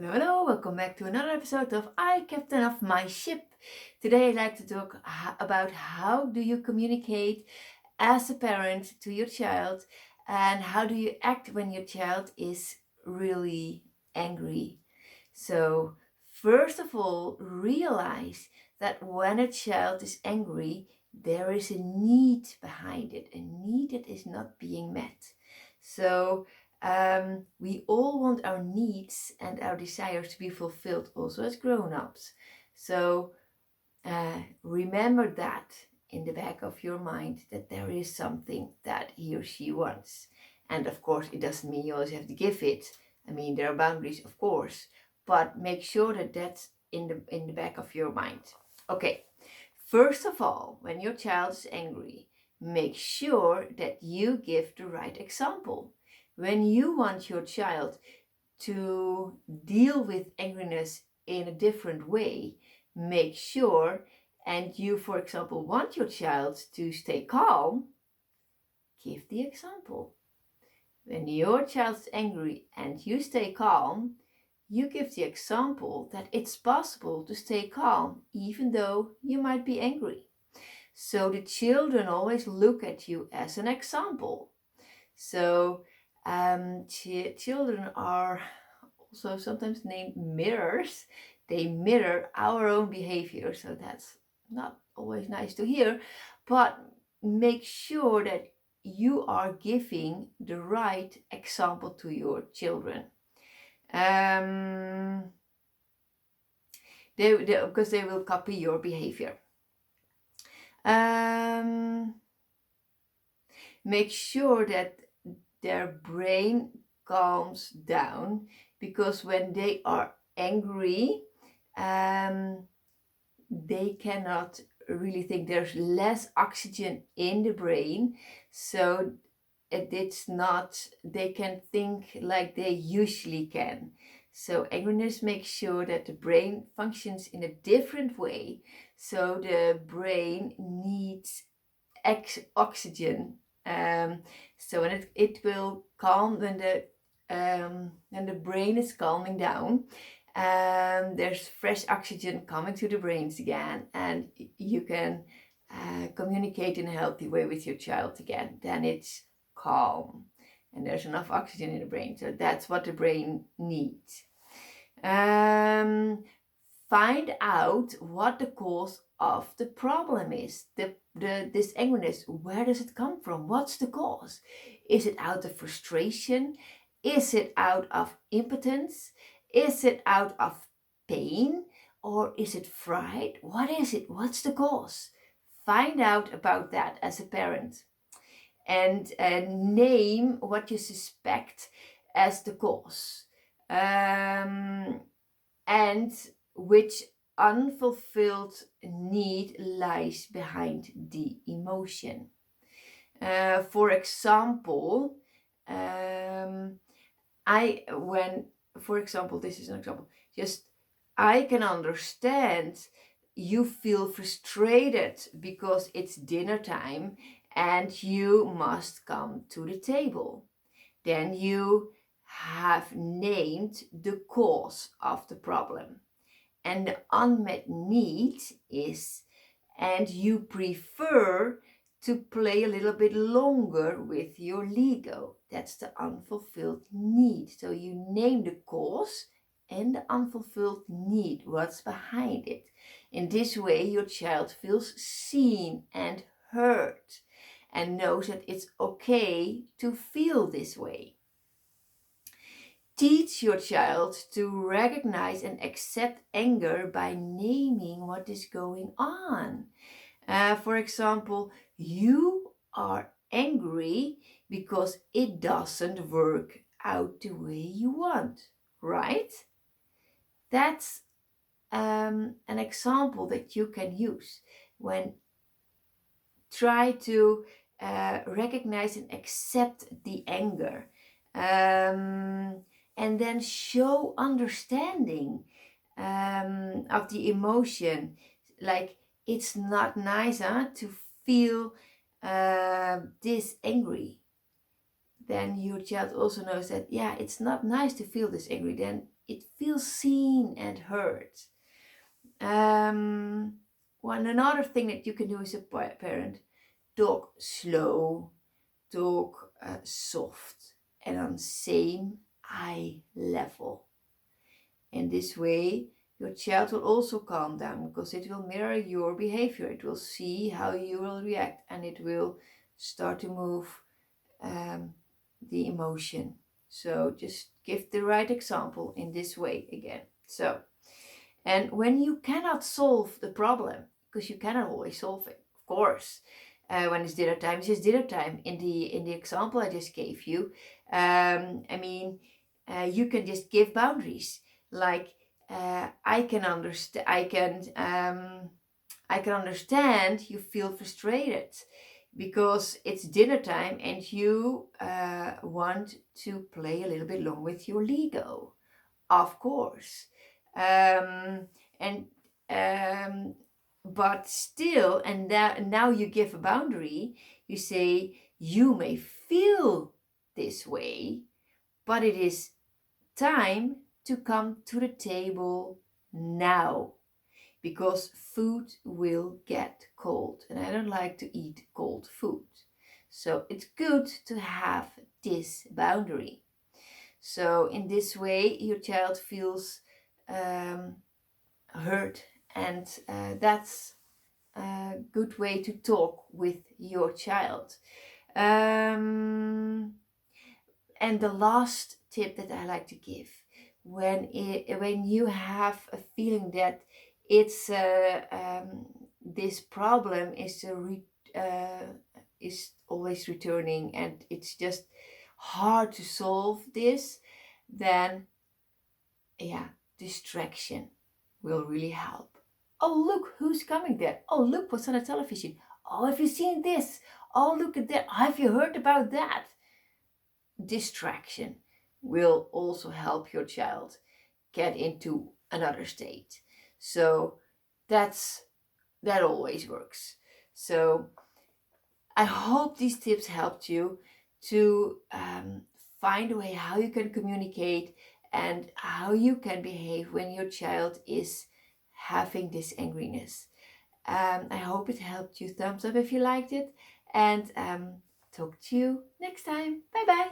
Hello, welcome back to another episode of I Captain of My Ship. Today I'd like to talk about how do you communicate as a parent to your child and how do you act when your child is really angry. So, first of all, realize that when a child is angry, there is a need behind it, a need that is not being met. So, we all want our needs and our desires to be fulfilled also as grown-ups. So remember that in the back of your mind that there is something that he or she wants. And of course, it doesn't mean you always have to give it. I mean, there are boundaries, of course, but make sure that that's in the back of your mind. Okay, first of all, when your child is angry, make sure that you give the right example. When you want your child to deal with angriness in a different way, make sure, and you, for example, want your child to stay calm, give the example. When your child's angry and you stay calm, you give the example that it's possible to stay calm even though you might be angry. So the children always look at you as an example. So children are also sometimes named mirrors. They mirror our own behavior, so that's not always nice to hear, but make sure that you are giving the right example to your children. Because they will copy your behavior. Make sure that their brain calms down, because when they are angry, they cannot really think. There's less oxygen in the brain, so it's not, they can think like they usually can. So angriness makes sure that the brain functions in a different way. So the brain needs oxygen. So when it will calm when the brain is calming down. There's fresh oxygen coming to the brains again, and you can communicate in a healthy way with your child again. Then it's calm and there's enough oxygen in the brain. So that's what the brain needs. Find out what the cause of the problem is. This angriness, where does it come from? What's the cause? Is it out of frustration? Is it out of impotence? Is it out of pain? Or is it fright? What is it? What's the cause? Find out about that as a parent. And name what you suspect as the cause. And which unfulfilled need lies behind the emotion. For example, this is an example, I can understand you feel frustrated because it's dinner time and you must come to the table. Then you have named the cause of the problem. And the unmet need is, and you prefer to play a little bit longer with your Lego. That's the unfulfilled need. So you name the cause and the unfulfilled need, what's behind it. In this way, your child feels seen and heard and knows that it's okay to feel this way. Teach your child to recognize and accept anger by naming what is going on. For example, you are angry because it doesn't work out the way you want, right? That's an example that you can use when try to recognize and accept the anger. And then show understanding of the emotion. Like, it's not nice to feel this angry. then your child also knows that, yeah, it's not nice to feel this angry. Then it feels seen and heard. Another thing that you can do as a parent, talk slow, talk soft, and on same eye level. In this way, your child will also calm down because it will mirror your behavior. It will see how you will react, and it will start to move the emotion. So just give the right example in this way again. So, and when you cannot solve the problem, because you cannot always solve it, of course. When it's dinner time, it's just dinner time. In the example I just gave you, you can just give boundaries. Like I can understand. I can understand you feel frustrated because it's dinner time and you want to play a little bit long with your Lego, of course. And but still, and now you give a boundary. You say you may feel this way, but it is time to come to the table now because food will get cold and I don't like to eat cold food. So it's good to have this boundary. So in this way, your child feels heard, and that's a good way to talk with your child. And the last tip that I like to give, when you have a feeling that it's this problem is always returning and it's just hard to solve this, then yeah, distraction will really help. Oh, look who's coming there. Oh, look what's on the television. Oh, have you seen this? Oh, look at that. Have you heard about that? Distraction will also help your child get into another state. So that always works. So I hope these tips helped you to find a way how you can communicate and how you can behave when your child is having this angriness. I hope it helped you. Thumbs up if you liked it, and talk to you next time. Bye bye.